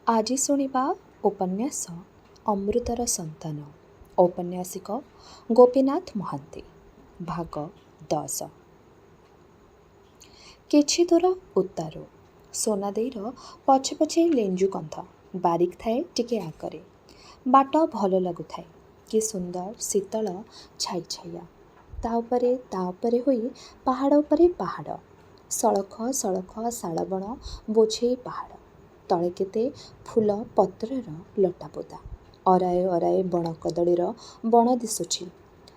ଆଜି ଶୁଣିବା ଉପନ୍ୟାସ ଅମୃତର ସନ୍ତାନ। ଔପନ୍ୟାସିକ ଗୋପୀନାଥ ମହାନ୍ତି। ଭାଗ 10। କିଛି ଦୂର ଉତ୍ତାରୁ ସୋନାଦେଈର ପଛେ ପଛେ ଲେଞ୍ଜୁ କନ୍ଧ ବାରିକ୍ ଥାଏ ଟିକେ ଆଗରେ। ବାଟ ଭଲ ଲାଗୁଥାଏ। କି ସୁନ୍ଦର ଶୀତଳ ଛାଇଛାଇଆ। ତା ଉପରେ ହୋଇ ପାହାଡ଼ ଉପରେ ପାହାଡ଼। ସଳଖ ସଳଖ ଶାଳବଣ ବୋଝେଇ ପାହାଡ଼। ତଳେ କେତେ ଫୁଲ ପତ୍ରର ଲଟାପୋତା। ଅରାଏ ବଣ କଦଳୀର ବଣ ଦିଶୁଛି।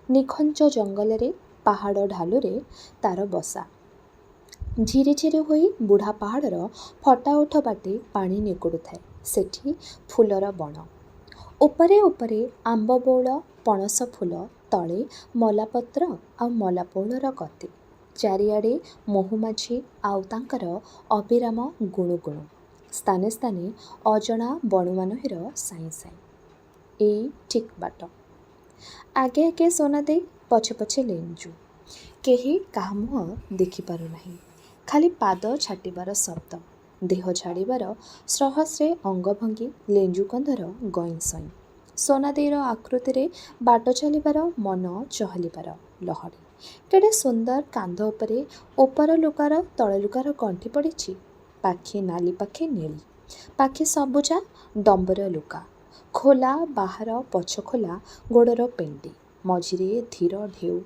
ନିଘଞ୍ଚ ଜଙ୍ଗଲରେ ପାହାଡ଼ ଢାଲୁରେ ତାର ବସା। ଝିରିଝିରି ହୋଇ ବୁଢ଼ା ପାହାଡ଼ର ଫଟା ଓଠ ବାଟେ ପାଣି ନିଗୁଡ଼ୁଥାଏ। ସେଠି ଫୁଲର ବଣ। ଉପରେ ଉପରେ ଆମ୍ବ ବଉଳ ପଣସ ଫୁଲ, ତଳେ ମଲାପତ୍ର ଆଉ ମଲାପଉଳର ଗତି। ଚାରିଆଡ଼େ ମହୁମାଛି ଆଉ ତାଙ୍କର ଅବିରାମ ଗୁଣୁଗୁଣୁ। ସ୍ଥାନେ ସ୍ଥାନେ ଅଜଣା ବଣୁମାନହିର ସାଇଁ ସାଇଁ। ଏଇ ଠିକ୍ ବାଟ। ଆଗେ ଆଗେ ସୋନାଦେଈ, ପଛେ ପଛେ ଲେଞ୍ଜୁ। କେହି କାହା ମୁହଁ ଦେଖିପାରୁନାହିଁ। ଖାଲି ପାଦ ଛାଟିବାର ଶବ୍ଦ, ଦେହ ଝାଡ଼ିବାର ସହସ୍ରେ ଅଙ୍ଗଭଙ୍ଗୀ, ଲେଞ୍ଜୁ କନ୍ଧର ଗଇଁ ସଇଁ। ସୋନାଦେଈର ଆକୃତିରେ ବାଟ ଚାଲିବାର, ମନ ଚହଲିବାର ଲହଡ଼ି। କେଡ଼େ ସୁନ୍ଦର କାନ୍ଧ ଉପରେ ଉପର ଲୁଗାର ତଳ ଲୁଗାର ଗଣ୍ଠି ପଡ଼ିଛି। ପାଖି ନାଲି ପାଖି ନେଳି, ପାଖି ସବୁଜା ଡମ୍ବର ଲୁଗା। ଖୋଲା ବାହାର ପଛ ଖୋଲା ଗୋଡ଼ର ପେଣ୍ଡି। ମଝିରେ ଧୀର ଢେଉ।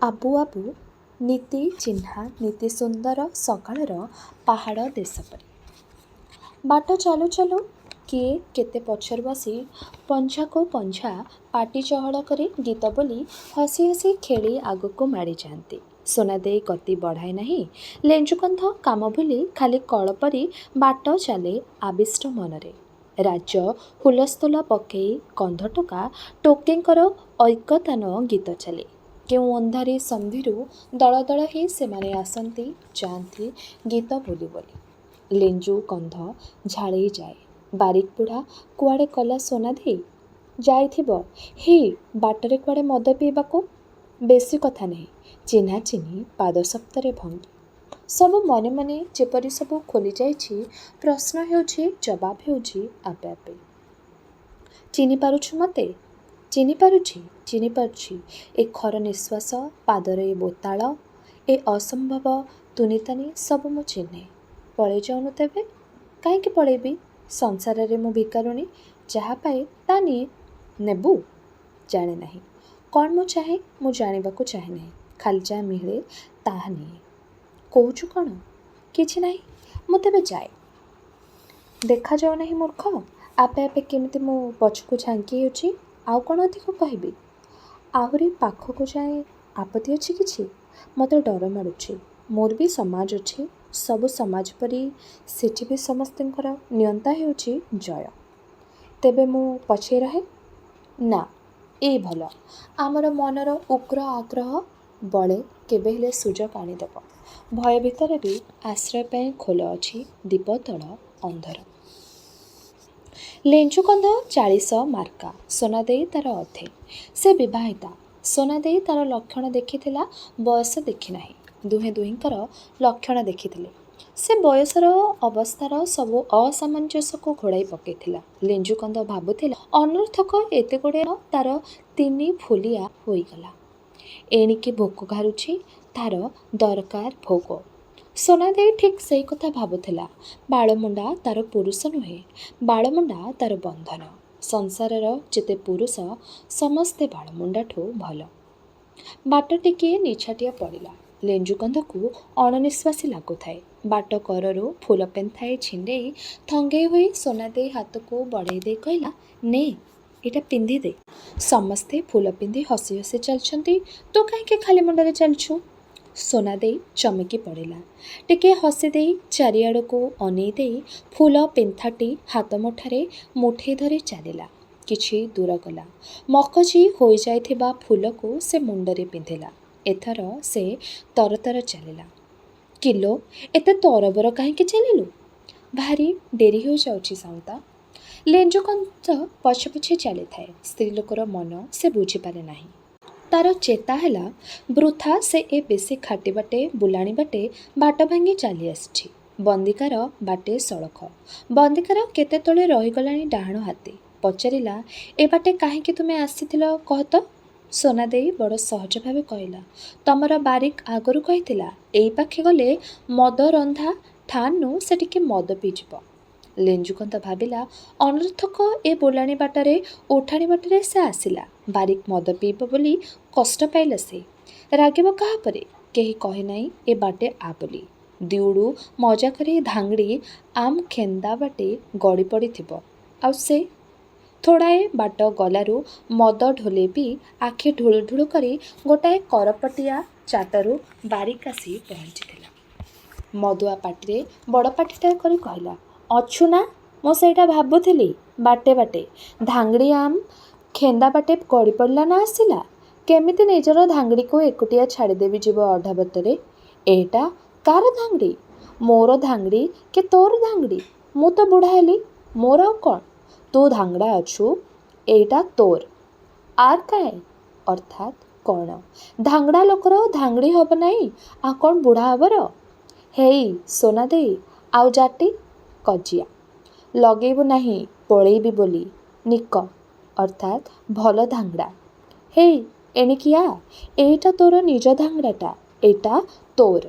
ଆବୁ ଆବୁ ନୀତି ଚିହ୍ନା ନୀତି ସୁନ୍ଦର ସକାଳର ପାହାଡ଼ ଦେଶ ପରି। ବାଟ ଚାଲୁ ଚାଲୁ କିଏ କେତେ ପଛରୁ ବସି ପଞ୍ଝାକୁ ପଞ୍ଝା ପାଟି ଚହଳ କରି ଗୀତ ବୋଲି ହସି ହସି ଖେଳି ଆଗକୁ ମାଡ଼ି ଯାଆନ୍ତି। ସୋନାଦେଈ ଗତି ବଢ଼ାଏ ନାହିଁ। ଲେଞ୍ଜୁ କନ୍ଧ କାମ ଭୁଲି ଖାଲି କଳ ପରି ବାଟ ଚାଲେ ଆବିଷ୍ଟ ମନରେ। ରାଜ ହୁଲସ୍ଥୁଲ ପକେଇ କନ୍ଧଟୋକା ଟୋକୀଙ୍କର ଐକତାନ ଗୀତ ଚାଲେ। କେଉଁ ଅନ୍ଧାରି ସନ୍ଧିରୁ ଦଳ ଦଳ ହେଇ ସେମାନେ ଆସନ୍ତି ଯାଆନ୍ତି ଗୀତ ବୋଲି ବୋଲି। ଲେଞ୍ଜୁ କନ୍ଧ ଝାଳେଇ ଯାଏ। ବାରିକ୍ ବୁଢ଼ା କୁଆଡ଼େ କଲା ସୋନାଦେଈ? ଯାଇଥିବ ହେଇ ବାଟରେ କୁଆଡ଼େ ମଦ ପିଇବାକୁ। ବେଶୀ କଥା ନାହିଁ। ଚିହ୍ନା ଚିହ୍ନି ପାଦ ସପ୍ତରେ ଭଙ୍ଗୀ। ସବୁ ମନେ ମନେ ଯେପରି ସବୁ ଖୋଲି ଯାଇଛି। ପ୍ରଶ୍ନ ହେଉଛି, ଜବାବ ହେଉଛି ଆପେ ଆପେ। ଚିହ୍ନି ପାରୁଛୁ ମୋତେ? ଚିହ୍ନି ପାରୁଛି। ଏ ଖର ନିଶ୍ୱାସ, ପାଦର ଏ ବୋତାଳ, ଏ ଅସମ୍ଭବ ତୁନିତାନି ସବୁ ମୁଁ ଚିହ୍ନେ। ପଳେଇ ଯାଉନୁ ତେବେ? କାହିଁକି ପଳେଇବି? ସଂସାରରେ ମୁଁ ଭିକାରୁଣୀ। ଯାହା ପାଏ ତା ନିଏ। ନେବୁ? ଜାଣେ ନାହିଁ। କ'ଣ ମୁଁ ଚାହେଁ ମୁଁ ଜାଣିବାକୁ ଚାହେଁ ନାହିଁ। ଖାଲି ଯାହା ମିଳେ ତାହା ନିଏ। କହୁଛୁ କ'ଣ? କିଛି ନାହିଁ। ମୁଁ ତେବେ ଯାଏ। ଦେଖାଯାଉ ନାହିଁ ମୂର୍ଖ, ଆପେ ଆପେ କେମିତି ମୁଁ ପଛକୁ ଝାଙ୍କି ହେଉଛି। ଆଉ କ'ଣ ଅଧିକ କହିବି? ଆହୁରି ପାଖକୁ ଯାଏ ଆପତ୍ତି ଅଛି କିଛି? ମୋତେ ଡର ମାଡ଼ୁଛି। ମୋର ବି ସମାଜ ଅଛି। ସବୁ ସମାଜ ପରି ସେଠି ବି ସମସ୍ତଙ୍କର ନିୟନ୍ତା ହେଉଛି ଜୟ। ତେବେ ମୁଁ ପଛେଇ ରହେ? ନା, ଏଇ ଭଲ। ଆମର ମନର ଉଗ୍ର ଆଗ୍ରହ ବଳେ କେବେ ହେଲେ ସୁଯୋଗ ଆଣିଦେବ। ଭୟ ଭିତରେ ବି ଆଶ୍ରୟ ପାଇଁ ଖୋଲ ଅଛି ଦୀପ ତଳ ଅନ୍ଧର। ଲେଞ୍ଜୁ କନ୍ଧ 40 ମାର୍କା। ସୋନାଦେଈ ତାର ଅଧେ। ସେ ବିବାହିତା। ସୋନାଦେଈ ତାର ଲକ୍ଷଣ ଦେଖିଥିଲା, ବୟସ ଦେଖିନାହିଁ। ଦୁହେଁ ଦୁହିଁଙ୍କର ଲକ୍ଷଣ ଦେଖିଥିଲେ। ସେ ବୟସର ଅବସ୍ଥାର ସବୁ ଅସାମଞ୍ଜସ୍ୟକୁ ଘୋଡ଼ାଇ ପକାଇଥିଲା। ଲେଞ୍ଜୁ କନ୍ଧ ଭାବୁଥିଲା ଅନର୍ଥକ ଏତେଗୁଡ଼ିଏ ତାର ତିନି ଫୁଲିଆ ହୋଇଗଲା। ଏଣିକି ଭୋକ ଘାରୁଛି, ତାର ଦରକାର ଭୋଗ। ସୋନାଦେଈ ଠିକ୍ ସେଇ କଥା ଭାବୁଥିଲା। ବାଳମୁଣ୍ଡା ତାର ପୁରୁଷ ନୁହେଁ, ବାଳମୁଣ୍ଡା ତାର ବନ୍ଧନ। ସଂସାରର ଯେତେ ପୁରୁଷ ସମସ୍ତେ ବାଳମୁଣ୍ଡାଠୁ ଭଲ। ବାଟ ଟିକିଏ ନିଛାଟିଆ ପଡ଼ିଲା। ଲେଞ୍ଜୁ କନ୍ଧକୁ ଅଣନିଶ୍ୱାସୀ ଲାଗୁଥାଏ। ବାଟ କରରୁ ଫୁଲ ପେନ୍ଥାଏ ଛିଣ୍ଡେଇ ଥଙ୍ଗେଇ ହୋଇ ସୋନାଦେଈ ହାତକୁ ବଢ଼େଇ ଦେଇ କହିଲା, ନେ ଏଇଟା ପିନ୍ଧିଦେ। ସମସ୍ତେ ଫୁଲ ପିନ୍ଧି ହସି ହସି ଚାଲିଛନ୍ତି, ତୁ କାହିଁକି ଖାଲି ମୁଣ୍ଡରେ ଚାଲିଛୁ? ସୋନାଦେଈ ଚମକି ପଡ଼ିଲା। ଟିକିଏ ହସି ଦେଇ ଚାରିଆଡ଼କୁ ଅନେଇ ଦେଇ ଫୁଲ ପେନ୍ଥାଟି ହାତ ମୁଠାରେ ମୁଠେଇ ଧରି ଚାଲିଲା। କିଛି ଦୂର ଗଲା। ମକଚି ହୋଇଯାଇଥିବା ଫୁଲକୁ ସେ ମୁଣ୍ଡରେ ପିନ୍ଧିଲା। ଏଥର ସେ ତରତର ଚାଲିଲା। କିଲୋ, ଏତେ ତରବର କାହିଁକି ଚାଲିଲୁ? ଭାରି ଡେରି ହୋଇଯାଉଛି ସାଉଁତା। ଲେଞ୍ଜୁ କନ୍ଧ ପଛେ ପଛେ ଚାଲିଥାଏ। ସ୍ତ୍ରୀ ଲୋକର ମନ ସେ ବୁଝିପାରେ ନାହିଁ। ତାର ଚେତା ହେଲା ବୃଥା ସେ ଏ ବେଶୀ ଖାଟି ବାଟେ ବୁଲାଣି ବାଟେ ବାଟ ଭାଙ୍ଗି ଚାଲି ଆସିଛି। ବନ୍ଦିକାର ବାଟେ ସଳଖ। ବନ୍ଦିକାର କେତେ ତଳେ ରହିଗଲାଣି ଡାହାଣ ହାତେ। ପଚାରିଲା, ଏ ବାଟେ କାହିଁକି ତୁମେ ଆସିଥିଲ କହ ତ? ସୋନା ଦେଇ ବଡ଼ ସହଜ ଭାବେ କହିଲା, ତମର ବାରିକ ଆଗରୁ କହିଥିଲା ଏଇ ପାଖେ ଗଲେ ମଦ ରନ୍ଧା ଠାନ୍ନୁ ସେ ଟିକେ ମଦ ପିଇଯିବ। ଲେଞ୍ଜୁକନ୍ଧ ଭାବିଲା, ଅନର୍ଥକ ଏ ବୋଲାଣି ବାଟରେ ଉଠାଣି ବାଟରେ ସେ ଆସିଲା। ବାରିକ ମଦ ପିଇବ ବୋଲି କଷ୍ଟ ପାଇଲା ସେ। ରାଗିବ କାହା ପରେ? କେହି କହେ ନାହିଁ ଏ ବାଟେ ଆ ବୋଲି। ଦିଉଡ଼ୁ ମଜା କରି ଧାଙ୍ଗଡ଼ି ଆମ୍ ଖେନ୍ଦା ବାଟେ ଗଡ଼ି ପଡ଼ିଥିବ। ଆଉ ସେ ଥୋଡ଼ାଏ ବାଟ ଗଲାରୁ ମଦ ଢୋଲେ ପିଇ ଆଖି ଢୁଳୁ ଢୁଳୁ କରି ଗୋଟାଏ କରପଟିଆ ଚାଟରୁ ବାରିକ ଆସି ପହଞ୍ଚିଥିଲା। ମଦୁଆ ପାଟିରେ ବଡ଼ ପାଟିଟା କରି କହିଲା, ଅଛୁ ନା? ମୁଁ ସେଇଟା ଭାବୁଥିଲି। ବାଟେ ବାଟେ ଧାଙ୍ଗଡ଼ି ଆମ୍ ଖେନ୍ଦା ବାଟେ ଗଡ଼ି ପଡ଼ିଲା ନା ଆସିଲା। କେମିତି ନିଜର ଧାଙ୍ଗଡ଼ିକୁ ଏକୁଟିଆ ଛାଡ଼ିଦେବି ଯିବ ଅଧା ବାଟରେ? ଏଇଟା କାର ଧାଙ୍ଗଡ଼ି? ମୋର ଧାଙ୍ଗଡ଼ି କି ତୋର ଧାଙ୍ଗଡ଼ି? ମୁଁ ତ ବୁଢ଼ା ହେଲି, ମୋର ଆଉ କ'ଣ? ତୁ ଧାଙ୍ଗଡ଼ା ଅଛୁ, ଏଇଟା ତୋର। ଆର୍ କାଏ ଅର୍ଥାତ୍ କ'ଣ? ଧାଙ୍ଗଡ଼ା ଲୋକର ଧାଙ୍ଗଡ଼ି ହବ ନାହିଁ, ଆଉ କ'ଣ ବୁଢ଼ା ହବର? ହେଇ ସୋନା ଦେଇ, ଆଉ ଜାଟି କଜିଆ ଲଗେଇବୁ ନାହିଁ ପଳେଇବି ବୋଲି। ନିକ ଅର୍ଥାତ୍ ଭଲ ଧାଙ୍ଗଡ଼ା। ହେଇ ଏଣିକି ଆ, ଏଇଟା ତୋର ନିଜ ଧାଙ୍ଗଡ଼ାଟା, ଏଇଟା ତୋର।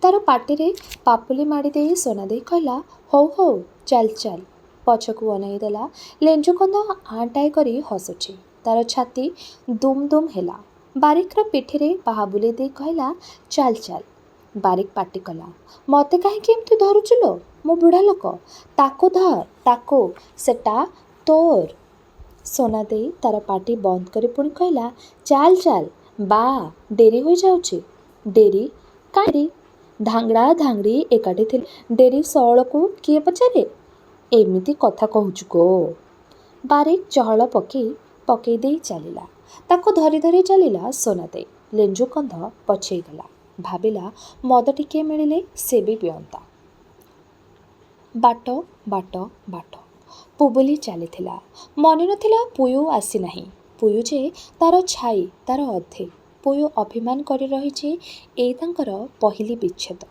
ତାର ପାଟିରେ ପାପୁଲି ମାଡ଼ି ଦେଇ ସୋନା ଦେଇ କହିଲା, ହଉ ହଉ ଚାଲ ଚାଲ। ପଛକୁ ଅନାଇ ଦେଲା। ଲେଞ୍ଜୁକନ୍ଧ ଆଁଟାଏ କରି ହସୁଛି। ତାର ଛାତି ଦୁମ୍ ଦୁମ୍ ହେଲା। ବାରିକର ପିଠିରେ ପାହା ବୁଲେଇ ଦେଇ କହିଲା, ଚାଲ ଚାଲ। ବାରିକ ପାଟି କଲା, ମୋତେ କାହିଁକି ଏମିତି ଧରୁଛୁ ଲୋ? ମୁଁ ବୁଢ଼ା ଲୋକ। ତାକୁ ଧର, ତାକୁ, ସେଟା ତୋର। ସୋନା ଦେଇ ତାର ପାଟି ବନ୍ଦ କରି ପୁଣି କହିଲା, ଚାଲ ଚାଲ ବା, ଡେରି ହୋଇଯାଉଛି। ଡେରି କାହିଁକି? ଧାଙ୍ଗଡ଼ା ଧାଙ୍ଗଡ଼ି ଏକାଠି ଥିଲେ ଡେରି ସଅଳକୁ କିଏ ପଚାରେ? ଏମିତି କଥା କହୁଛୁ ଗୋ। ବାରିକ ଚହଳ ପକେଇ ଦେଇ ଚାଲିଲା। ତାକୁ ଧରି ଧରି ଚାଲିଲା ସୋନା ଦେଇ। ଲେଞ୍ଜୁକନ୍ଧ ପଛେଇ ଗଲା। ଭାବିଲା, ମଦ ଟିକିଏ ମିଳିଲେ ସେ ବି ପିଅନ୍ତା। ବାଟ ବାଟ ବାଟ ପୁବୁଲି ଚାଲିଥିଲା। ମନେ ନଥିଲା ପୁୟୁ ଆସିନାହିଁ। ପୁୟୁ ଯେ ତାର ଛାଇ, ତାର ଅଧେ। ପୁୟୁ ଅଭିମାନ କରି ରହିଛି ଏଇ ତାଙ୍କର ପହିଲି ବିଚ୍ଛେଦ।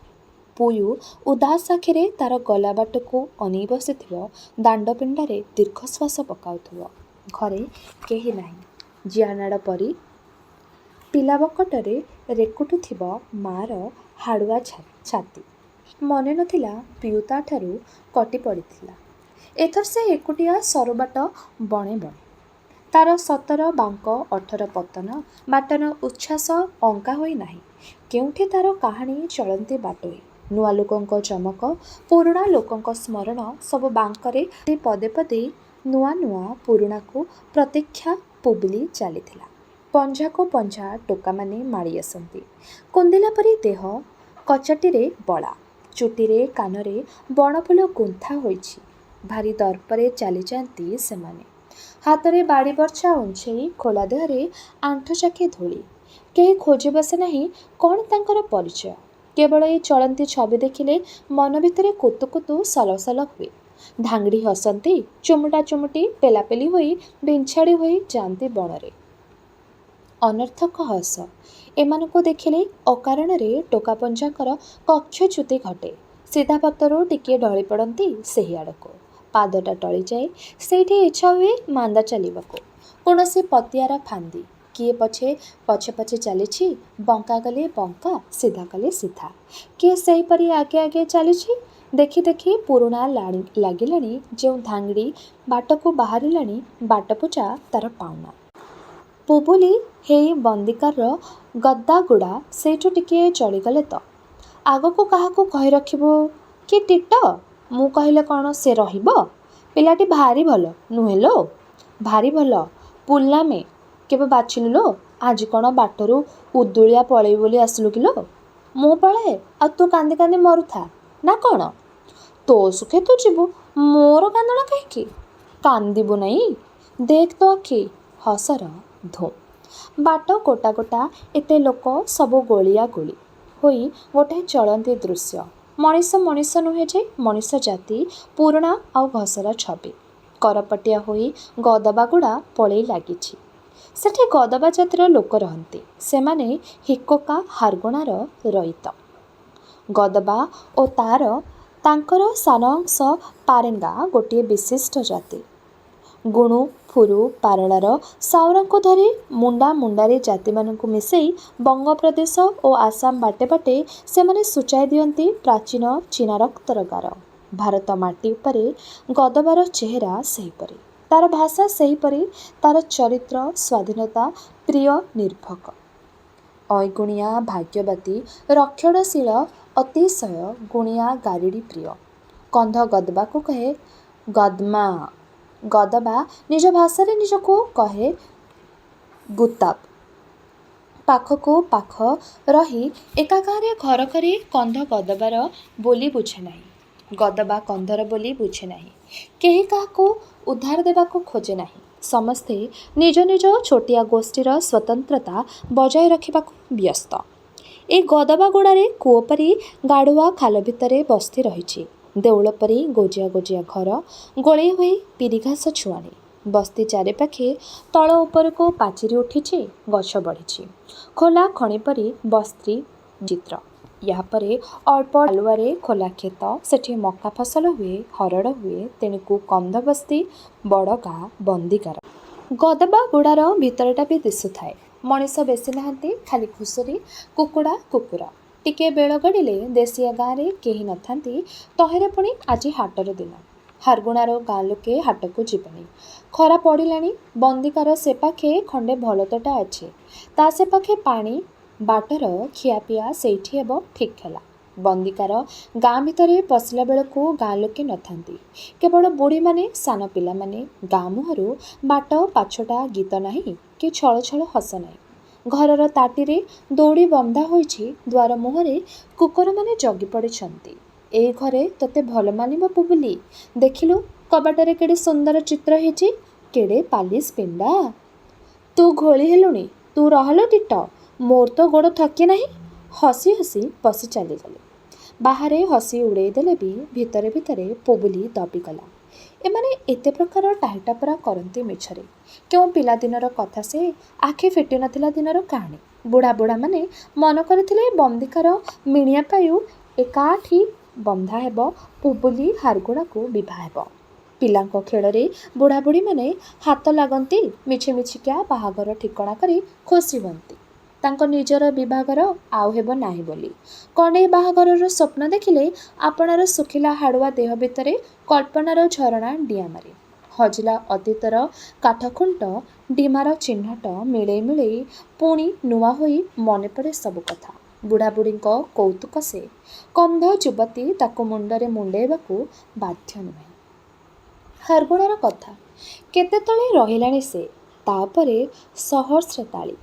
ପୁୟୁ ଉଦାସ ଆଖିରେ ତାର ଗଲା ବାଟକୁ ଅନେଇ ବସିଥିବ। ଦାଣ୍ଡ ପିଣ୍ଡାରେ ଦୀର୍ଘଶ୍ୱାସ ପକାଉଥିବ। ଘରେ କେହି ନାହିଁ। ଜିଆନାଡ଼ ପରି ପିଲା ବକଟରେ ରେକୁଟୁଥିବ ମା'ର ହାଡ଼ୁଆ ଛାତି। ମନେ ନଥିଲା ପିୟୁ ତା'ଠାରୁ କଟି ପଡ଼ିଥିଲା। ଏଥର ସେ ଏକୁଟିଆ ସରୁବାଟ ବଣେ ବଣେ। ତାର 17 ବାଙ୍କ 18 ପତନ, ବାଟନ ଉଚ୍ଛ୍ୱାସ ଅଙ୍କା ହୋଇ ନାହିଁ। କେଉଁଠି ତାର କାହାଣୀ ଚଳନ୍ତି ବାଟୋଇ। ନୂଆ ଲୋକଙ୍କ ଚମକ, ପୁରୁଣା ଲୋକଙ୍କ ସ୍ମରଣ ସବୁ ବାଙ୍କରେ ପଦେ ପଦେ ନୂଆ ନୂଆ ପୁରୁଣାକୁ ପ୍ରତୀକ୍ଷା ପୁବୁଲି ଚାଲିଥିଲା। ପଞ୍ଝାକୁ ପଞ୍ଝା ଟୋକାମାନେ ମାଡ଼ି ଆସନ୍ତି। କୁନ୍ଦିଲା ପରି ଦେହ, କଚଟିରେ ବଳା, ଚୁଟିରେ କାନରେ ବଣଫୁଲ ଗୁନ୍ଥା ହୋଇଛି। ଭାରି ଦର୍ପରେ ଚାଲିଯାଆନ୍ତି ସେମାନେ। ହାତରେ ବାଡ଼ି ବର୍ଚ୍ଛା ଉଞ୍ଚେଇ, ଖୋଲା ଦେହରେ ଆଣ୍ଠୁ ଚାଖି ଧୂଳି। କେହି ଖୋଜି ବସେ ନାହିଁ କ'ଣ ତାଙ୍କର ପରିଚୟ। କେବଳ ଏଇ ଚଳନ୍ତି ଛବି ଦେଖିଲେ ମନ ଭିତରେ କୁତୁ କୁତୁ ସଲସଲ ହୁଏ। ଧାଙ୍ଗଡ଼ି ହସନ୍ତି, ଚୁମୁଟା ଚୁମୁଟି ପେଲାପେଲି ହୋଇ ବିଞ୍ଛାଡ଼ି ହୋଇ ଯାଆନ୍ତି ବଣରେ। ଅନର୍ଥକ ହସ। ଏମାନଙ୍କୁ ଦେଖିଲେ ଅକାରଣରେ ଟୋକା ପଞ୍ଝାଙ୍କର କକ୍ଷଚ୍ୟୁତି ଘଟେ। ସିଧା ପଥରୁ ଟିକିଏ ଢଳି ପଡ଼ନ୍ତି ସେହି ଆଡ଼କୁ। ପାଦଟା ଟଳିଯାଏ। ସେଇଠି ଇଚ୍ଛା ହୁଏ ମାନ୍ଦା ଚାଲିବାକୁ। କୌଣସି ପତିଆରା ଫାନ୍ଦି। କିଏ ପଛେ ପଛେ ଚାଲିଛି, ବଙ୍କା ଗଲେ ବଙ୍କା, ସିଧା ଗଲେ ସିଧା। କିଏ ସେହିପରି ଆଗେ ଆଗେ ଚାଲିଛି। ଦେଖି ଦେଖି ପୁରୁଣା ଲାଗିଲାଣି ଯେଉଁ ଧାଙ୍ଗଡ଼ି ବାଟକୁ ବାହାରିଲାଣି, ବାଟପୂଜା ତାର ପାଉନା। ପୁବୁଲି ହେଇ ବନ୍ଦିକାରର ଗଦାଗୁଡ଼ା ସେଇଠୁ ଟିକିଏ ଚଳିଗଲେ ତ। ଆଗକୁ କାହାକୁ କହି ରଖିବୁ କି ଟିଟ? ମୁଁ କହିଲେ କ'ଣ ସେ ରହିବ? ପିଲାଟି ଭାରି ଭଲ, ନୁହେଁ ଲୋ? ଭାରି ଭଲ। ପୁଲାମେ କେବେ ବାଛିଲୁ ଲୋ? ଆଜି କ'ଣ ବାଟରୁ ଉଦୁଳିଆ ପଳେଇବି ବୋଲି ଆସିଲୁ କି ଲୋ? ମୁଁ ପଳାଏ, ଆଉ ତୁ କାନ୍ଦି କାନ୍ଦି ମରୁଥା ନା କ'ଣ? ତୋ ସୁଖେ ତୁ ଯିବୁ, ମୋର କାନ୍ଦଣା କାହିଁକି? କାନ୍ଦିବୁ ନାହିଁ? ଦେଖ ତୋ ଆଖି। ହସର ଧୁମ୍। ବାଟ ଗୋଟା ଗୋଟା, ଏତେ ଲୋକ, ସବୁ ଗୋଳିଆ ଗୋଳି ହୋଇ ଗୋଟାଏ ଚଳନ୍ତି ଦୃଶ୍ୟ। ମଣିଷ ମଣିଷ ନୁହେଁ ଯେ, ମଣିଷ ଜାତି ପୁରୁଣା ଆଉ ଘସରା ଛବି। କରପଟିଆ ହୋଇ ଗଦବାଗୁଡ଼ା ପଳେଇ ଲାଗିଛି। ସେଠି ଗଦବା ଜାତିର ଲୋକ ରହନ୍ତି। ସେମାନେ ହିକୋକା ହାରଗଣାର ରଇତ। ଗଦବା ଓ ତାଙ୍କର ସାନ ଅଂଶ ପାରେଙ୍ଗା ଗୋଟିଏ ବିଶିଷ୍ଟ ଜାତି। ଗୁଣୁ ଫୁରୁ ପାରଳାର ସାଉରାଙ୍କୁ ଧରି ମୁଣ୍ଡାରେ ଜାତିମାନଙ୍କୁ ମିଶାଇ ବଙ୍ଗପ୍ରଦେଶ ଓ ଆସାମ ବାଟେ ବାଟେ ସେମାନେ ସୂଚାଇ ଦିଅନ୍ତି ପ୍ରାଚୀନ ଚୀନାରକ୍ତର ଗାର। ଭାରତ ମାଟି ଉପରେ ଗଦବାର ଚେହେରା ସେହିପରି, ତାର ଭାଷା ସେହିପରି, ତାର ଚରିତ୍ର ସ୍ୱାଧୀନତା ପ୍ରିୟ ନିର୍ଭକ, ଅଇଗୁଣିଆ ଭାଗ୍ୟବତୀ ରକ୍ଷଣଶୀଳ ଅତିଶୟ ଗୁଣିଆ ଗାରିଡ଼ି ପ୍ରିୟ। କନ୍ଧ ଗଦବାକୁ କହେ ଗଦମା। ଗଦବା ନିଜ ଭାଷାରେ ନିଜକୁ କହେ ଗୁତାବ। ପାଖକୁ ପାଖ ରହି ଏକା ଗାଁରେ ଘର କରି କନ୍ଧ ଗଦବାର ବୋଲି ବୁଝେ ନାହିଁ। ଗଦବା କନ୍ଧର ବୋଲି ବୁଝେ ନାହିଁ। କେହି କାହାକୁ ଉଦ୍ଧାର ଦେବାକୁ ଖୋଜେ ନାହିଁ। ସମସ୍ତେ ନିଜ ନିଜ ଛୋଟିଆ ଗୋଷ୍ଠୀର ସ୍ୱତନ୍ତ୍ରତା ବଜାୟ ରଖିବାକୁ ବ୍ୟସ୍ତ। ଏ ଗଦବାଗୁଡ଼ାରେ କୂଅ ପରି ଗାଢ଼ୁଆ ଖାଲ ଭିତରେ ବସ୍ତି ରହିଛି। ଦେଉଳ ପରି ଗୋଜିଆ ଗୋଜିଆ ଘର, ଗୋଳେଇ ହୋଇ ପିରିଘାସ ଛୁଆଣି। ବସ୍ତି ଚାରିପାଖେ ତଳ ଉପରକୁ ପାଚିରି ଉଠିଛି, ଗଛ ବଢ଼ିଛି। ଖୋଲା ଖଣି ପରି ବସ୍ତି ଚିତ୍ର। ଏହାପରେ ଅଳ୍ପ ଆଲୁଆରେ ଖୋଲା କ୍ଷେତ, ସେଠି ମକା ଫସଲ ହୁଏ, ହରଡ଼ ହୁଏ। ତେଣୁକୁ କନ୍ଧ ବସ୍ତି, ବଡ଼ ଗାଁ, ବନ୍ଦୀଗାର। ଗଦବାଗୁଡ଼ାର ଭିତରଟା ବି ଦିଶୁଥାଏ। ମଣିଷ ବେଶୀ ନାହାନ୍ତି, ଖାଲି ଘୁଷୁରି, କୁକୁଡ଼ା, କୁକୁର। ଟିକିଏ ବେଳ ଗଡ଼ିଲେ ଦେଶିଆ ଗାଁରେ କେହି ନଥାନ୍ତି। ତହିଁରେ ପୁଣି ଆଜି ହାଟର ଦିନ। ହାରଗୁଣାର ଗାଁ ଲୋକେ ହାଟକୁ ଯିବେନି। ଖରା ପଡ଼ିଲାଣି। ବନ୍ଦୀଗାର ସେପାଖେ ଖଣ୍ଡେ ଭଲ ତୋଟା ଅଛି। ତା ସେପାଖେ ପାଣି, ବାଟର ଖିଆପିଆ ସେଇଠି ହେବ ଠିକ୍ ହେଲା। ବନ୍ଦୀଗାର ଗାଁ ଭିତରେ ପଶିଲା ବେଳକୁ ଗାଁ ଲୋକେ ନଥାନ୍ତି। କେବଳ ବୁଢ଼ୀମାନେ, ସାନ ପିଲାମାନେ। ଗାଁ ମୁହଁରୁ ବାଟ ପାଛୋଟା ଗୀତ ନାହିଁ କି ଛଳ ଛଳ ହସ ନାହିଁ। ଘରର ତାଟିରେ ଦଉଡ଼ି ବନ୍ଧା ହୋଇଛି। ଦ୍ୱାର ମୁହଁରେ କୁକୁରମାନେ ଜଗି ପଡ଼ିଛନ୍ତି। ଏଇ ଘରେ ତୋତେ ଭଲ ମାନିବ ପୁବୁଲି। ଦେଖିଲୁ କବାଟରେ କେଡ଼େ ସୁନ୍ଦର ଚିତ୍ର ହେଇଛି, କେଡ଼େ ପାଲିସ ପିଣ୍ଡା। ତୁ ଘୋଳି ହେଲୁଣି, ତୁ ରହଲୋ ଟିଟ, ମୋର ତ ଗୋଡ଼ ଥକି ନାହିଁ। ହସି ହସି ପଶି ଚାଲିଗଲେ। ବାହାରେ ହସି ଉଡ଼େଇ ଦେଲେ ବି ଭିତରେ ଭିତରେ ପୁବୁଲି ଦବିଗଲା। ଏମାନେ ଏତେ ପ୍ରକାର ଟାହିଟାପରା କରନ୍ତି ମିଛରେ। କେଉଁ ପିଲାଦିନର କଥା ସେ, ଆଖି ଫିଟି ନଥିଲା ଦିନର କାହାଣୀ। ବୁଢ଼ାମାନେ ମନ କରିଥିଲେ ବନ୍ଦୀଗାର ମିଣିଆ ପାୟୁ ଏକାଠି ବନ୍ଧା ହେବ, ପୁବୁଲି ହାରଗୁଣାକୁ ବିଭା ହେବ। ପିଲାଙ୍କ ଖେଳରେ ବୁଢ଼ାବୁଢ଼ୀମାନେ ହାତ ଲାଗନ୍ତି, ମିଛି ମିଛିକା ବାହାଘର ଠିକଣା କରି ଖୁସି ହୁଅନ୍ତି। ତାଙ୍କ ନିଜର ବିଭାଘର ଆଉ ହେବ ନାହିଁ ବୋଲି କଣ୍ଡେଇ ବାହାଘରର ସ୍ୱପ୍ନ ଦେଖିଲେ ଆପଣାର ଶୁଖିଲା ହାଡ଼ୁଆ ଦେହ ଭିତରେ କଳ୍ପନାର ଝରଣା ଡିଆଁ ମାରେ। ହଜିଲା ଅତୀତର କାଠଖୁଣ୍ଟ ଡିମାର ଚିହ୍ନଟ ମିଳେଇ ମିଳେଇ ପୁଣି ନୂଆ ହୋଇ ମନେପଡ଼େ ସବୁ କଥା। ବୁଢ଼ାବୁଢ଼ୀଙ୍କ କୌତୁକ ସେ। କନ୍ଧ ଯୁବତୀ ତାକୁ ମୁଣ୍ଡରେ ମୁଣ୍ଡେଇବାକୁ ବାଧ୍ୟ ନୁହେଁ। ହାରଗୁଣାର କଥା କେତେ ତଳେ ରହିଲାଣି ସେ, ତାପରେ ସହସ୍ର ତାଳି।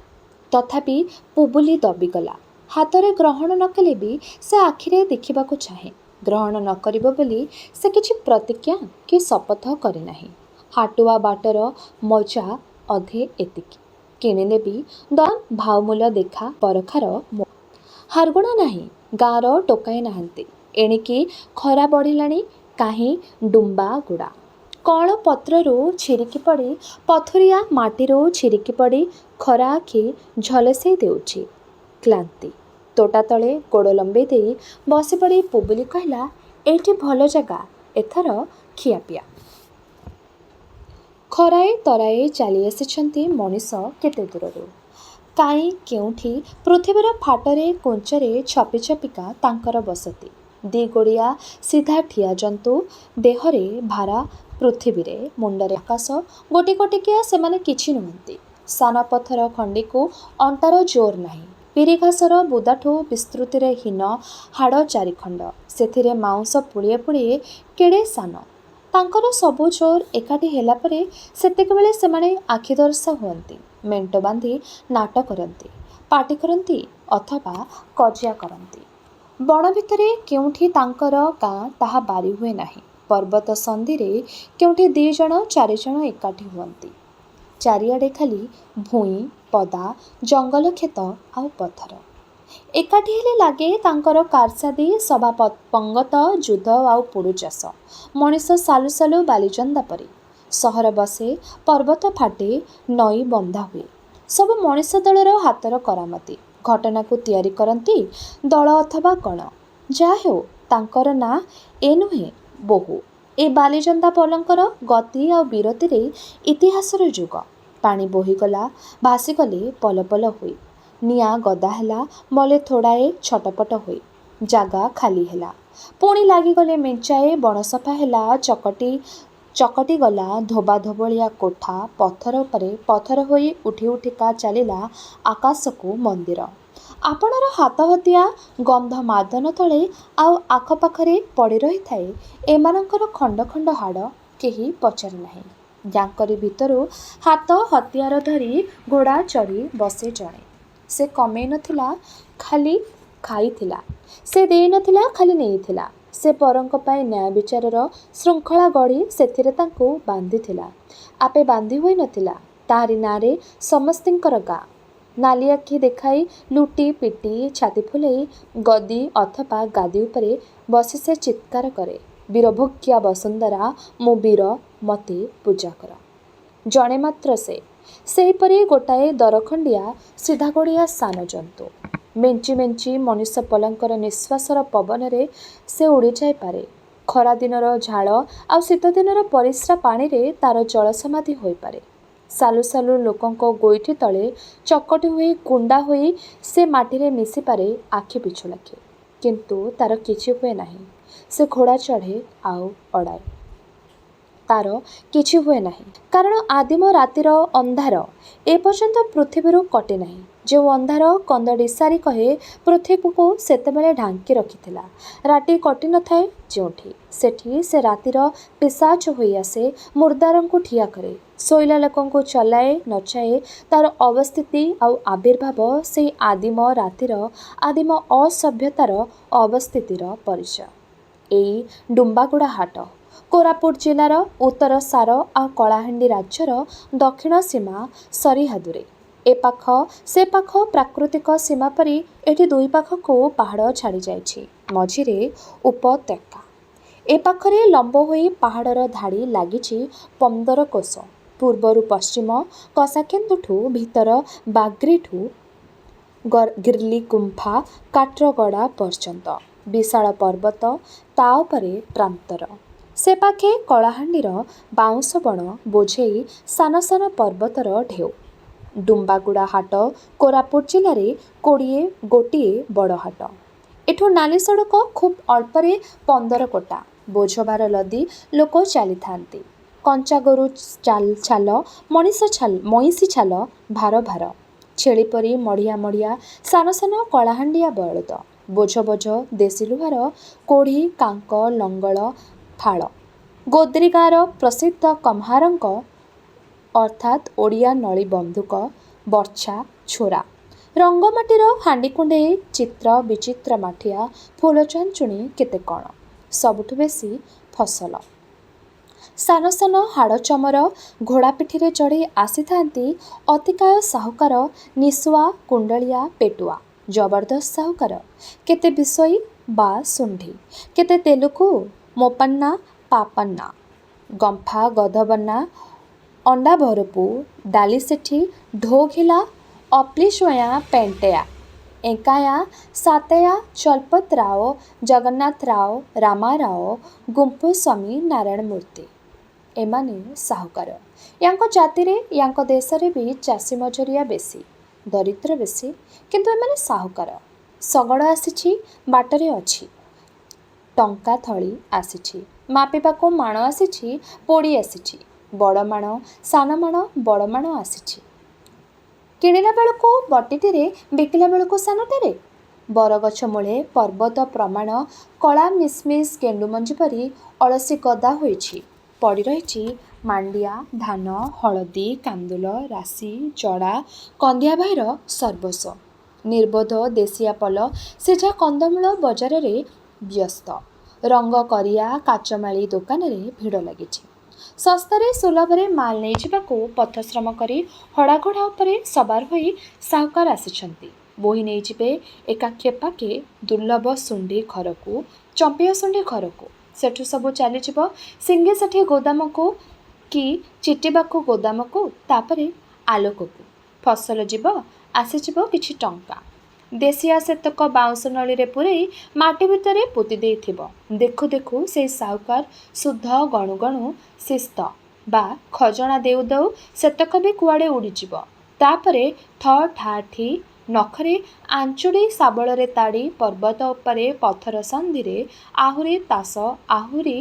ତଥାପି ପୁବୁଲି ଦବିଗଲା। ହାତରେ ଗ୍ରହଣ ନ କଲେ ବି ସେ ଆଖିରେ ଦେଖିବାକୁ ଚାହେଁ। ଗ୍ରହଣ ନ କରିବ ବୋଲି ସେ କିଛି ପ୍ରତିଜ୍ଞା କି ଶପଥ କରି ନାହିଁ। ହାଟୁଆ ବାଟର ମଜା ଅଧେ ଏତିକି। କିଣିନେବି ଦର ଭାଉମୂଲ ଦେଖା ପରଖାର ହାରଗୁଣା ନାହିଁ। ଗାଁର ଟୋକାଏ ନାହାନ୍ତି। ଏଣିକି ଖରା ବଢ଼ିଲାଣି। କାହିଁ ଡୁମ୍ବାଗୁଡ଼ା କଅଁଳ ପତ୍ରରୁ ଛିରିକି ପଡ଼ି, ପଥୁରିଆ ମାଟିରୁ ଛିରିକି ପଡ଼ି ଖରା ଆଖି ଝଲସେଇ ଦେଉଛି। କ୍ଳାନ୍ତି। ତୋଟା ତଳେ ଗୋଡ଼ ଲମ୍ବେଇ ଦେଇ ବସିପଡ଼ି ପୁବୁଲି କହିଲା, ଏଇଠି ଭଲ ଜାଗା, ଏଥର ଖିଆପିଆ। ଖରାଏ ତରାଏ ଚାଲି ଆସିଛନ୍ତି ମଣିଷ କେତେ ଦୂରରୁ। କାହିଁ କେଉଁଠି ପୃଥିବୀର ଫାଟରେ କୁଞ୍ଚରେ ଛପି ଛପିକା ତାଙ୍କର ବସତି। ଦିଗୋଡ଼ିଆ ସିଧା ଠିଆ ଜନ୍ତୁ, ଦେହରେ ଭାରା ପୃଥିବୀରେ, ମୁଣ୍ଡରେ ଆକାଶ। ଗୋଟି ଗୋଟିକିଆ ସେମାନେ କିଛି ନୁହନ୍ତି। ସାନ ପଥର ଖଣ୍ଡିକୁ ଅଣ୍ଟାର ଜୋର ନାହିଁ। ପିରିଘାସର ବୁଦାଠୁ ବିସ୍ତୃତିରେ ହୀନ ହାଡ଼ ଚାରିଖଣ୍ଡ। ସେଥିରେ ମାଉଁସ ପୁଳିଏ ପୁଳିଏ କେଡ଼େ ସାନ। ତାଙ୍କର ସବୁ ଜୋର ଏକାଠି ହେଲା ପରେ ସେତିକିବେଳେ ସେମାନେ ଆଖିଦର୍ଶା ହୁଅନ୍ତି। ମେଣ୍ଟ ବାନ୍ଧି ନାଟ କରନ୍ତି, ପାଟି କରନ୍ତି ଅଥବା କଜିଆ କରନ୍ତି। ବଣ ଭିତରେ କେଉଁଠି ତାଙ୍କର ଗାଁ ତାହା ବାରି ହୁଏ ନାହିଁ। ପର୍ବତ ସନ୍ଧିରେ କେଉଁଠି 2 ଜଣ 4 ଜଣ ଏକାଠି ହୁଅନ୍ତି। ଚାରିଆଡ଼େ ଖାଲି ଭୂଇଁ, ପଦା, ଜଙ୍ଗଲ, କ୍ଷେତ ଆଉ ପଥର। ଏକାଠି ହେଲେ ଲାଗେ ତାଙ୍କର କାରସାଦି, ସଭା, ପଙ୍ଗତ, ଯୁଦ୍ଧ ଆଉ ପୋଡ଼ୁ ଚାଷ। ମଣିଷ ସାଲୁ ସାଲୁ ବାଲିଜନ୍ଦା ପରି। ସହର ବସେ, ପର୍ବତ ଫାଟେ, ନଈ ବନ୍ଧା ହୁଏ। ସବୁ ମଣିଷ ଦଳର ହାତର କରାମତି। ଘଟଣାକୁ ତିଆରି କରନ୍ତି ଦଳ ଅଥବା ଗଣ। ଯା ହେଉ ତାଙ୍କର ନାଁ ଏ ନୁହେଁ ବୋହୂ। ଏ ବାଲିଚନ୍ଦା ପଲଙ୍କର ଗତି ଆଉ ବିରତିରେ ଇତିହାସର ଯୁଗ। ପାଣି ବୋହିଗଲା, ଭାସିଗଲେ ପଲ ପଲ ହୋଇ। ନିଆଁ ଗଦା ହେଲା, ମଲେ ଥୋଡ଼ାଏ ଛଟପଟ ହୋଇ। ଜାଗା ଖାଲି ହେଲା, ପୁଣି ଲାଗିଗଲେ ମେଞ୍ଚାଏ। ବଣ ସଫା ହେଲା, ଚକଟି ଗଲା ଧୋବା ଧୋବଳିଆ କୋଠା। ପଥର ଉପରେ ପଥର ହୋଇ ଉଠି ଉଠିକା ଚାଲିଲା ଆକାଶକୁ ମନ୍ଦିର। ଆପଣର ହାତ ହତିଆ ଗନ୍ଧ ମାଦନ ତଳେ ଆଉ ଆଖପାଖରେ ପଡ଼ି ରହିଥାଏ ଏମାନଙ୍କର ଖଣ୍ଡ ଖଣ୍ଡ ହାଡ଼। କେହି ପଚାରେ ନାହିଁ। ୟାଙ୍କରି ଭିତରୁ ହାତ ହତିଆର ଧରି ଘୋଡ଼ା ଚଢ଼ି ବସେ ଜଣେ। ସେ କମେଇ ନଥିଲା, ଖାଲି ଖାଇଥିଲା। ସେ ଦେଇ ନଥିଲା, ଖାଲି ନେଇଥିଲା। ସେ ପରଙ୍କ ପାଇଁ ନ୍ୟାୟ ବିଚାରର ଶୃଙ୍ଖଳା ଗଢ଼ି ସେଥିରେ ତାଙ୍କୁ ବାନ୍ଧିଥିଲା। ଆପେ ବାନ୍ଧି ହୋଇ ନଥିଲା। ତାହାରି ନାଁରେ ସମସ୍ତିଙ୍କର ଗାଁ। ନାଲି ଆଖି ଦେଖାଇ ଲୁଟି ପିଟି ଛାତି ଫୁଲେଇ ଗଦି ଅଥବା ଗାଦି ଉପରେ ବସି ସେ ଚିତ୍କାର କରେ, ବୀରଭୋଗ୍ୟା ବସୁନ୍ଧରା, ମୁଁ ବୀର, ମତେ ପୂଜା କର। ଜଣେ ମାତ୍ର ସେ। ସେହିପରି ଗୋଟାଏ ଦରଖଣ୍ଡିଆ ସିଧାଗୋଡ଼ିଆ ସାନ ଜନ୍ତୁ। ମେଞ୍ଚି ମେଞ୍ଚି ମଣିଷ ପଲଙ୍କର ନିଶ୍ୱାସର ପବନରେ ସେ ଉଡ଼ିଯାଇପାରେ। ଖରାଦିନର ଝାଳ ଆଉ ଶୀତଦିନର ପରିସ୍ରା ପାଣିରେ ତା'ର ଜଳସମାଧି ହୋଇପାରେ। ସାଲୁ ସାଲୁ ଲୋକଙ୍କ ଗୋଇଠି ତଳେ ଚକଟି ହୋଇ କୁଣ୍ଡା ହୋଇ ସେ ମାଟିରେ ମିଶିପାରେ ଆଖି ପିଛୁଳାକେ। କିନ୍ତୁ ତା'ର କିଛି ହୁଏ ନାହିଁ। ସେ ଘୋଡ଼ା ଚଢ଼େ ଆଉ ଅଡ଼ାଏ। ତା'ର କିଛି ହୁଏ ନାହିଁ। କାରଣ ଆଦିମ ରାତିର ଅନ୍ଧାର ଏପର୍ଯ୍ୟନ୍ତ ପୃଥିବୀରୁ କଟି ନାହିଁ। ଯେଉଁ ଅନ୍ଧାର କନ୍ଦଡ଼ିସାରି କହେ ପୃଥିବୀକୁ ସେତେବେଳେ ଢାଙ୍କି ରଖିଥିଲା। ରାତି କଟି ନଥାଏ ଯେଉଁଠି, ସେଠି ସେ ରାତିର ପିଶାଚ ହୋଇ ଆସେ, ମୁର୍ଦାରଙ୍କୁ ଠିଆ କରେ, ଶୋଇଲା ଲୋକଙ୍କୁ ଚଲାଏ, ନଚାଏ। ତା'ର ଅବସ୍ଥିତି ଆଉ ଆବିର୍ଭାବ ସେହି ଆଦିମ ରାତିର, ଆଦିମ ଅସଭ୍ୟତାର ଅବସ୍ଥିତିର ପରିଚୟ। ଏଇ ଡୁମ୍ବାଗୁଡ଼ା ହାଟ, କୋରାପୁଟ ଜିଲ୍ଲାର ଉତ୍ତର ସାର ଆଉ କଳାହାଣ୍ଡି ରାଜ୍ୟର ଦକ୍ଷିଣ ସୀମା ସରିହାଦୁରେ। ଏ ପାଖ ସେ ପାଖ ପ୍ରାକୃତିକ ସୀମା ପରି ଏଠି ଦୁଇ ପାଖକୁ ପାହାଡ଼ ଛାଡ଼ି ଯାଇଛି। ମଝିରେ ଉପତ୍ୟକା। ଏ ପାଖରେ ଲମ୍ବ ହୋଇ ପାହାଡ଼ର ଧାଡ଼ି ଲାଗିଛି 15 କୋଶ। ପୂର୍ବରୁ ପଶ୍ଚିମ କସାକେନ୍ଦୁଠୁ ଭିତର ବାଗ୍ରିଠୁ ଗିର୍ଲିଗୁମ୍ଫା କାଟ୍ରଗଡ଼ା ପର୍ଯ୍ୟନ୍ତ ବିଶାଳ ପର୍ବତ, ତା ଉପରେ ପ୍ରାନ୍ତର। ସେ ପାଖେ କଳାହାଣ୍ଡିର ବାଉଁଶ ବଣ ବୋଝେଇ ସାନ ସାନ ପର୍ବତର ଢେଉ। ଡୁମ୍ବାଗୁଡ଼ା ହାଟ କୋରାପୁଟ ଜିଲ୍ଲାରେ ଗୋଟିଏ ବଡ଼ ହାଟ। ଏଠୁ ନାଲି ସଡ଼କ ଖୁବ୍ ଅଳ୍ପରେ 15 କୋଟା। ବୋଝଭାର ଲଦି ଲୋକ ଚାଲିଥାନ୍ତି। କଞ୍ଚା ଗୋରୁ ଛାଲ, ମଇଁଷି ଛାଲ ଭାର ଭାର। ଛେଳି ପରି ମଢ଼ିଆ ମଢ଼ିଆ ସାନ ସାନ କଳାହାଣ୍ଡିଆ ବଳଦ। ବୋଝ ବୋଝ ଦେଶୀ ଲୁହାର କୋଢ଼ି, କାଙ୍କ, ଲଙ୍ଗଳ, ଫାଳ। ଗୋଦ୍ରି ଗାଁର ପ୍ରସିଦ୍ଧ କମ୍ହାରଙ୍କ ଅର୍ଥାତ୍ ଓଡ଼ିଆ ନଳି ବନ୍ଧୁକ, ବର୍ଚ୍ଛା, ଛୁରା। ରଙ୍ଗମାଟିର ହାଣ୍ଡି କୁଣ୍ଡେଇ, ଚିତ୍ର ବିଚିତ୍ର ମାଠିଆ, ଫୁଲ ଚାଞ୍ଚୁଣୀ କେତେ କ'ଣ। ସବୁଠୁ ବେଶୀ ଫସଲ। ସାନ ସାନ ହାଡ଼ଚମର ଘୋଡ଼ା ପିଠିରେ ଚଢ଼ି ଆସିଥାନ୍ତି ଅତିକାୟ ସାହୁକାର, ନିଶୁଆ, କୁଣ୍ଡଳିଆ, ପେଟୁଆ। ଜବରଦସ୍ତ ସାହୁକାର। କେତେ ବିଶୋଇ ବା ଶୁଣ୍ଢି, କେତେ ତେଲୁକୁ, ମୋପାନ୍ନା, ପାପାନ୍ନା, ଗମ୍ଫା, ଗଧବନ୍ନା, ଅଣ୍ଡାଭରପୁ, ଡାଲିସେଠି, ଢୋଘିଲା, ଅପ୍ଲିସ୍ୱୟାଁ, ପେଣ୍ଟେୟା, ଏଙ୍କାୟା, ସାତେୟା, ଚଲପତରାଓ, ଜଗନ୍ନାଥରାଓ, ରାମାରାଓ, ଗୁମ୍ପୁସ୍ୱାମୀ, ନାରାୟଣ ମୂର୍ତ୍ତି। ଏମାନେ ସାହୁକାର। ୟାଙ୍କ ଜାତିରେ, ୟାଙ୍କ ଦେଶରେ ବି ଚାଷୀ ମଜୁରିଆ ବେଶୀ, ଦରିଦ୍ର ବେଶୀ, କିନ୍ତୁ ଏମାନେ ସାହୁକାର। ଶଗଡ଼ ଆସିଛି, ବାଟରେ ଅଛି। ଟଙ୍କା ଥଳି ଆସିଛି, ମାପିବାକୁ ମାଣ ଆସିଛି, ପୋଡ଼ି ଆସିଛି। ବଡ଼ ମାଣ, ସାନ ମାଣ, ବଡ଼ ମାଣ ଆସିଛି। କିଣିଲା ବେଳକୁ ବଟିଟିରେ, ବିକିଲା ବେଳକୁ ସାନଟାରେ। ବରଗଛ ମୂଳେ ପର୍ବତ ପ୍ରମାଣ କଳା ମିଶମିଶ ଗେଣ୍ଡୁମଞ୍ଜି ପରି ଅଳସୀ ଗଦା ହୋଇଛି। ପଡ଼ି ରହିଛି ମାଣ୍ଡିଆ, ଧାନ, ହଳଦୀ, କାନ୍ଦୁଲ, ରାଶି, ଜଡ଼ା, କନ୍ଦିଆ ଭାଇର ସର୍ବସ୍ୱ। ନିର୍ବୋଧ ଦେଶିଆପଲ ସିଝା କନ୍ଦମୂଳ ବଜାରରେ ବ୍ୟସ୍ତ। ରଙ୍ଗ କରିଆ କାଚମାଳି ଦୋକାନରେ ଭିଡ଼ ଲାଗିଛି। ଶସ୍ତାରେ ସୁଲଭରେ ମାଲ ନେଇଯିବାକୁ ପଥଶ୍ରମ କରି ହଡ଼ାଘୋଡ଼ା ଉପରେ ସବାର ହୋଇ ସାହୁକାର ଆସିଛନ୍ତି। ବୋହି ନେଇଯିବେ ଏକା କ୍ଷେପାକେ ଦୁର୍ଲଭ ଶୁଣ୍ଢି ଘରକୁ, ଚମ୍ପିଆ ଶୁଣ୍ଢି ଘରକୁ। ସେଠୁ ସବୁ ଚାଲିଯିବ ସିଙ୍ଗିସେଠି ଗୋଦାମକୁ କି ଚିଟିବାକୁ ଗୋଦାମକୁ, ତାପରେ ଆଲୋକକୁ। ଫସଲ ଯିବ, ଆସିଯିବ କିଛି ଟଙ୍କା। ଦେଶିଆ ସେତକ ବାଉଁଶ ନଳୀରେ ପୂରେଇ ମାଟି ଭିତରେ ପୋତି ଦେଇଥିବ। ଦେଖୁ ଦେଖୁ ସେଇ ସାହୁକାର ସୁଧ ଗଣୁ ଗଣୁ ଶିସ୍ତ ବା ଖଜଣା ଦେଉ ଦେଉ ସେତକ ବି କୁଆଡ଼େ ଉଡ଼ିଯିବ। ତାପରେ ଠ ଠା ଠି ନଖରେ ଆଞ୍ଚୁଡ଼ି ଶାବଳରେ ତାଡ଼ି ପର୍ବତ ଉପରେ ପଥର ସନ୍ଧିରେ ଆହୁରି ତାସ ଆହୁରି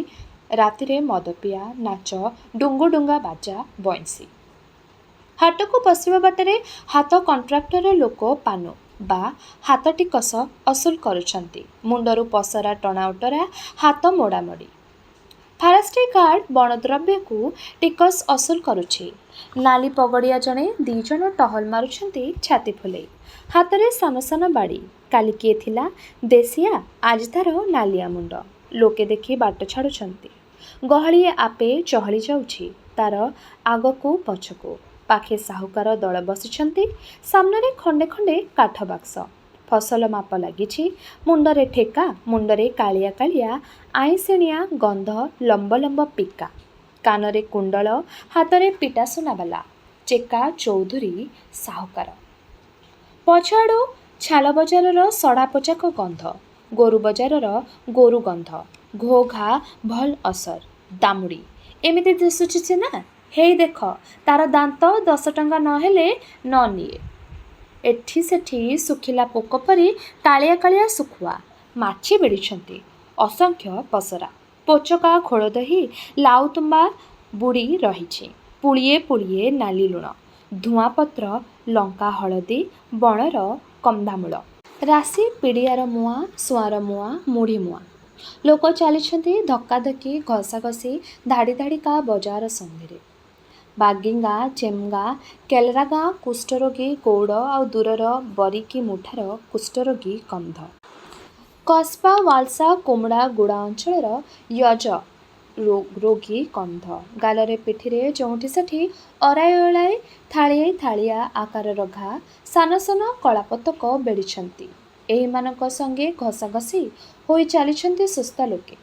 ରାତିରେ ମଦପିଆ ନାଚ ଡୁଙ୍ଗୁଡୁଙ୍ଗା ବାଜା ବଇଁଶୀ। ହାଟକୁ ପଶିବା ବାଟରେ ହାତ କଣ୍ଟ୍ରାକ୍ଟର ଲୋକ ପାନୁ ବା ହାତ ଟିକସ ଅସୁଲ କରୁଛନ୍ତି। ମୁଣ୍ଡରୁ ପସରା ଟଣା ଓଟରା ହାତ ମୋଡ଼ାମୋଡ଼ି। ଫରେଷ୍ଟ୍ରି ଗାର୍ଡ ବଣଦ୍ରବ୍ୟକୁ ଟିକସ ଅସୁଲ କରୁଛି। ନାଲି ପଗଡ଼ିଆ ଜଣେ ଦି'ଜଣ ଟହଲ ମାରୁଛନ୍ତି ଛାତି ଫୁଲେଇ। ହାତରେ ସାନ ସାନ ବାଡ଼ି। କାଲି କିଏ ଥିଲା ଦେଶିଆ, ଆଜି ତାର ନାଲିଆ ମୁଣ୍ଡ। ଲୋକେ ଦେଖି ବାଟ ଛାଡ଼ୁଛନ୍ତି। ଗହଳି ଆପେ ଚହଳି ଯାଉଛି ତାର ଆଗକୁ ପଛକୁ। ପାଖେ ସାହୁକାର ଦଳ ବସିଛନ୍ତି। ସାମ୍ନାରେ ଖଣ୍ଡେ ଖଣ୍ଡେ କାଠ ବାକ୍ସ। ଫସଲ ମାପ ଲାଗିଛି। ମୁଣ୍ଡରେ ଠେକା, ମୁଣ୍ଡରେ କାଳିଆ କାଳିଆ ଆଇଁଷିଣିଆ ଗନ୍ଧ ଲମ୍ବ ଲମ୍ବ ପିକା। କାନରେ କୁଣ୍ଡଳ, ହାତରେ ପିଟା ସୁନାବାଲା। ଚେକା ଚୌଧୁରୀ ସାହୁକାର। ପଛଆଡ଼ୁ ଛାଲ ବଜାରର ସଢ଼ା ପୋଚାକ ଗନ୍ଧ। ଗୋରୁ ବଜାରର ଗୋରୁ ଗନ୍ଧ। ଘୋ ଘା ଭଲ୍ ଅସର। ଦାମୁଡ଼ି ଏମିତି ଦିଶୁଛି ସିନା, ହେଇ ଦେଖ ତାର ଦାନ୍ତ 10 ଟଙ୍କା ନ ହେଲେ ନ ନିଏ। ଏଠି ସେଠି ଶୁଖିଲା ପୋକ ପରି କାଳିଆ କାଳିଆ ଶୁଖୁଆ। ମାଛି ବେଢ଼ିଛନ୍ତି। ଅସଂଖ୍ୟ ପସରା। ପୋଚକା ଖୋଳଦହି ଲାଉତୁମ୍ବା ବୁଡ଼ି ରହିଛି। ପୁଳିଏ ପୁଳିଏ ନାଲି ଲୁଣ। ଧୂଆଁପତ୍ର ଲଙ୍କା ହଳଦୀ ବଣର କନ୍ଦାମୂଳ। ରାଶି ପିଡ଼ିଆର ମୁଆଁ, ସୁଆଁର ମୁଆଁ, ମୁଢ଼ି ମୁଆଁ। ଲୋକ ଚାଲିଛନ୍ତି ଧକ୍କାଧକ୍କି ଘଷାଘଷି ଧାଡ଼ି ଧାଡ଼ିକା ବଜାର ସନ୍ଧିରେ। ବାଗିଙ୍ଗା, ଚେମଙ୍ଗା, କେଲରାଗାଁ କୁଷ୍ଠରୋଗୀ ଗୌଡ଼ ଆଉ ଦୂରର ବରିକି ମୁଠାର କୁଷ୍ଠରୋଗୀ କନ୍ଧ। କସବା ୱାଲସା କୁମଡ଼ା ଗୁଡ଼ା ଅଞ୍ଚଳର ୟଜ ରୋଗୀ କନ୍ଧ। ଗାଲରେ ପିଠିରେ ଯେଉଁଠି ସେଠି ଅରାଏ ଅଳାଏ ଥାଳିଆଇ ଥାଳିଆ ଆକାରର ଘା। ସାନ ସାନ କଳାପତକ ବେଢ଼ିଛନ୍ତି। ଏହିମାନଙ୍କ ସଙ୍ଗେ ଘଷାଘଷି ହୋଇ ଚାଲିଛନ୍ତି ସୁସ୍ଥ ଲୋକେ।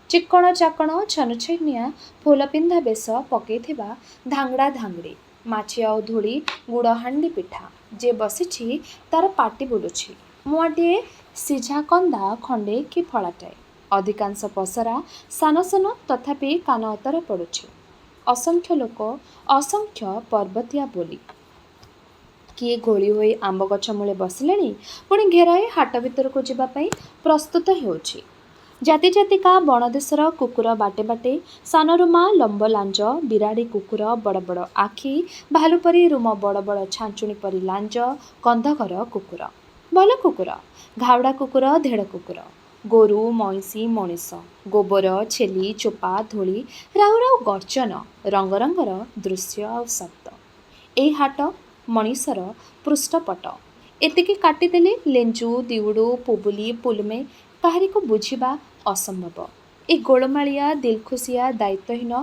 ଚିକ୍କଣ ଚାକଣ ଛନଛନିଆ ଫୁଲପିନ୍ଧା ବେଶ ପକେଇଥିବା ଧାଙ୍ଗଡ଼ା ଧାଙ୍ଗଡ଼ି। ମାଛି ଆଉ ଧୂଳି ଗୁଡ଼ ହାଣ୍ଡି ପିଠା। ଯେ ବସିଛି ତାର ପାଟି ବୁଲୁଛି। ମୁଆଁଟିଏ ସିଝା କନ୍ଦା ଖଣ୍ଡେ କି ଫଳାଟାଏ। ଅଧିକାଂଶ ପସରା ସାନ ସାନ ତଥାପି କାନ ଅତର ପଡ଼ୁଛି। ଅସଂଖ୍ୟ ଲୋକ, ଅସଂଖ୍ୟ ପର୍ବତିଆ ବୋଲି। କିଏ ଘୋଳି ହୋଇ ଆମ୍ବ ଗଛ ମୂଳେ ବସିଲେଣି, ପୁଣି ଘେରାଏ ହାଟ ଭିତରକୁ ଯିବା ପାଇଁ ପ୍ରସ୍ତୁତ ହେଉଛି। ଜାତି ଜାତିକା ବଣଦେଶର କୁକୁର ବାଟେ ବାଟେ। ସାନରୁମା ଲମ୍ବ ଲାଞ୍ଜ, ବିରାଡ଼ି କୁକୁର ବଡ଼ ବଡ଼ ଆଖି, ଭାଲୁ ପରି ରୁମ ବଡ଼ ବଡ଼ ଛାଞ୍ଚୁଣୀ ପରି ଲାଞ୍ଜ, ଗନ୍ଧଘର କୁକୁର। ଭଲ କୁକୁର। ଘାଉଡ଼ା କୁକୁର ଧେଡ଼ କୁକୁର। ଗୋରୁ ମଇଁଷି ମଣିଷ। ଗୋବର ଛେଲି ଚୋପା ଧୂଳି ରାଉ ରାଉ ଗର୍ଜନ ରଙ୍ଗ ରଙ୍ଗର ଦୃଶ୍ୟ ଆଉ ଶବ୍ଦ। ଏଇ ହାଟ ମଣିଷର ପୃଷ୍ଠପଟ। ଏତିକି କାଟିଦେଲେ ଲେଞ୍ଜୁ ଦିଉଡ଼ୁ ପୁବୁଲି ପୁଲମେ କାହାରିକୁ ବୁଝିବା ଅସମ୍ଭବ। ଏ ଗୋଳମାଳିଆ ଦିଲଖୁସିଆ ଦାୟିତ୍ୱହୀନ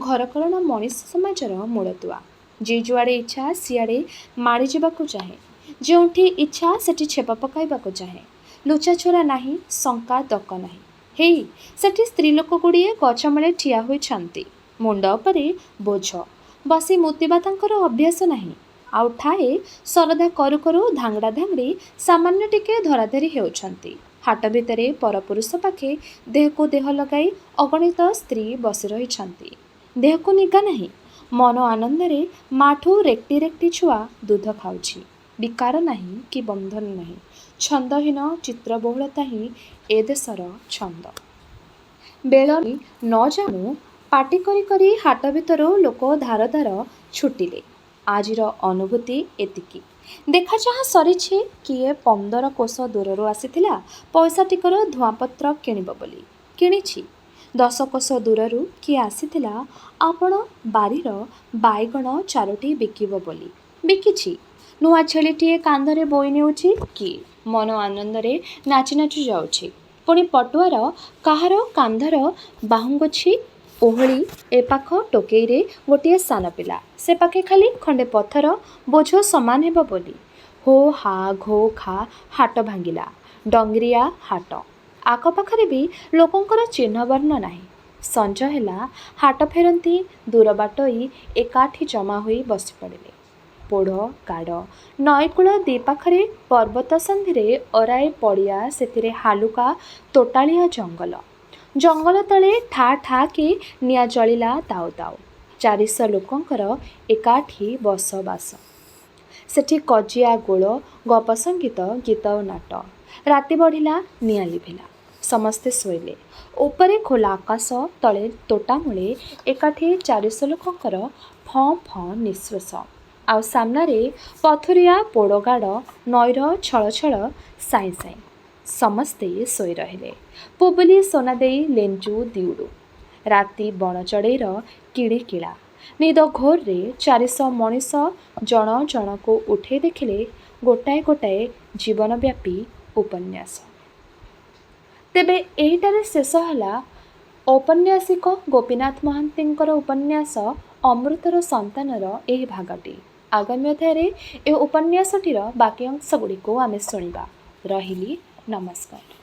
ଘରକରଣା ମଣିଷ ସମାଜର ମୂଳଦୁଆ। ଯେ ଯୁଆଡ଼େ ଇଚ୍ଛା ସିଆଡ଼େ ମାଡ଼ି ଯିବାକୁ ଚାହେଁ। ଯେଉଁଠି ଇଚ୍ଛା ସେଠି ଛେପ ପକାଇବାକୁ ଚାହେଁ। ଲୁଚାଛୋରା ନାହିଁ, ଶଙ୍କା ଦକ ନାହିଁ। ହେଇ ସେଠି ସ୍ତ୍ରୀଲୋକ ଗୁଡ଼ିଏ ଗଛମୂଳେ ଠିଆ ହୋଇଛନ୍ତି। ମୁଣ୍ଡ ଉପରେ ବୋଝ। ବସି ମୁତିବା ତାଙ୍କର ଅଭ୍ୟାସ ନାହିଁ। ଆଉ ଠାଏ ସରଧା କରୁ କରୁ ଧାଙ୍ଗଡ଼ା ଧାଙ୍ଗଡ଼ି ସାମାନ୍ୟ ଟିକେ ଧରାଧରି ହେଉଛନ୍ତି। ହାଟ ଭିତରେ ପରପୁରୁଷ ପାଖେ ଦେହକୁ ଦେହ ଲଗାଇ ଅଗଣିତ ସ୍ତ୍ରୀ ବସି ରହିଛନ୍ତି। ଦେହକୁ ନିଗା ନାହିଁ। ମନ ଆନନ୍ଦରେ ମାଠୁ ରେକ୍ଟି ରେକ୍ଟି ଛୁଆ ଦୁଧ ଖାଉଛି। ବିକାର ନାହିଁ କି ବନ୍ଧନ ନାହିଁ। ଛନ୍ଦହୀନ ଚିତ୍ରବହୁଳତା ହିଁ ଏ ଦେଶର ଛନ୍ଦ। ବେଳ ନ ଜାଣୁ ପାଟି କରି କରି ହାଟ ଭିତରୁ ଲୋକ ଧାର ଧାର ଛୁଟିଲେ। ଆଜିର ଅନୁଭୂତି ଏତିକି। ଦେଖା ଚାହାଁ ସରିଛି। କିଏ 15 କୋଶ ଦୂରରୁ ଆସିଥିଲା ପଇସା ଟିକର ଧୂଆଁପତ୍ର କିଣିବ ବୋଲି। କିଣିଛି। 10 କୋଶ ଦୂରରୁ କିଏ ଆସିଥିଲା ଆପଣ ବାରିର ବାଇଗଣ ଚାରୋଟି ବିକିବ ବୋଲି। ବିକିଛି। ନୂଆ ଛେଳିଟିଏ କାନ୍ଧରେ ବୋଇ ନେଉଛି କିଏ। ମନ ଆନନ୍ଦରେ ନାଚି ନାଚି ଯାଉଛି। ପୁଣି ପଟୁଆର କାହାର କାନ୍ଧର ବାହୁଙ୍ଗୋଛି ଓହଳି ଏପାଖ ଟୋକେଇରେ ଗୋଟିଏ ସାନ ପିଲା। ସେ ପାଖେ ଖାଲି ଖଣ୍ଡେ ପଥର ବୋଝ ସମାନ ହେବ ବୋଲି। ହୋ ହା ଘୋ ଘା ହାଟ ଭାଙ୍ଗିଲା। ଡଙ୍ଗିରିଆ ହାଟ। ଆଖପାଖରେ ବି ଲୋକଙ୍କର ଚିହ୍ନ ବର୍ଣ୍ଣ ନାହିଁ। ସଞ୍ଜ ହେଲା। ହାଟ ଫେରନ୍ତି ଦୂର ବାଟୋଇ ଏକାଠି ଜମା ହୋଇ ବସି ପଡ଼ିଲେ। ପୋଢ଼ ଗାଡ଼ ନଈକୂଳ ଦି ପାଖରେ ପର୍ବତ ସନ୍ଧିରେ ଅରାଏ ପଡ଼ିଆ ସେଥିରେ ହାଲୁକା ତୋଟାଳିଆ ଜଙ୍ଗଲ। ଜଙ୍ଗଲ ତଳେ ଠା ଠା କି ନିଆଁ ଜଳିଲା ଦାଉ ଦାଉ। 400 ଲୋକଙ୍କର ଏକାଠି ବସବାସ। ସେଠି କଜିଆ ଗୋଳ ଗପ ସଙ୍ଗୀତ ଗୀତ ଓ ନାଟ। ରାତି ବଢ଼ିଲା, ନିଆଁ ଲିଭିଲା। ସମସ୍ତେ ଶୋଇଲେ। ଉପରେ ଖୋଲା ଆକାଶ, ତଳେ ତୋଟାମୂଳେ ଏକାଠି 400 ଲୋକଙ୍କର ଫଁ ଫଁ ନିଃଶ୍ୱାସ। ଆଉ ସାମ୍ନାରେ ପଥୁରିଆ ପୋଡ଼ଗାଡ଼, ନଈର ଛଳ ଛଳ ସାଇଁ ସାଇଁ। ସମସ୍ତେ ଶୋଇ ରହିଲେ। ପୁବୁଲି, ସୋନାଦେଇ, ଲେଞ୍ଜୁ, ଦିଉଡ଼ୁ। ରାତି ବଣ ଚଢ଼େଇର କିଳିକିଳା। ନିଦ ଘୋରରେ 400 ମଣିଷ ଜଣ ଜଣକୁ ଉଠେଇ ଦେଖିଲେ ଗୋଟାଏ ଗୋଟାଏ ଜୀବନବ୍ୟାପୀ ଉପନ୍ୟାସ। ତେବେ ଏହିଠାରେ ଶେଷ ହେଲା ଔପନ୍ୟାସିକ ଗୋପୀନାଥ ମହାନ୍ତିଙ୍କର ଉପନ୍ୟାସ ଅମୃତର ସନ୍ତାନର ଏହି ଭାଗଟି। ଆଗାମୀ ଅଧ୍ୟାୟରେ ଏହି ଉପନ୍ୟାସଟିର ବାକି ଅଂଶଗୁଡ଼ିକୁ ଆମେ ଶୁଣିବା। ରହିଲି, ନମସ୍କାର।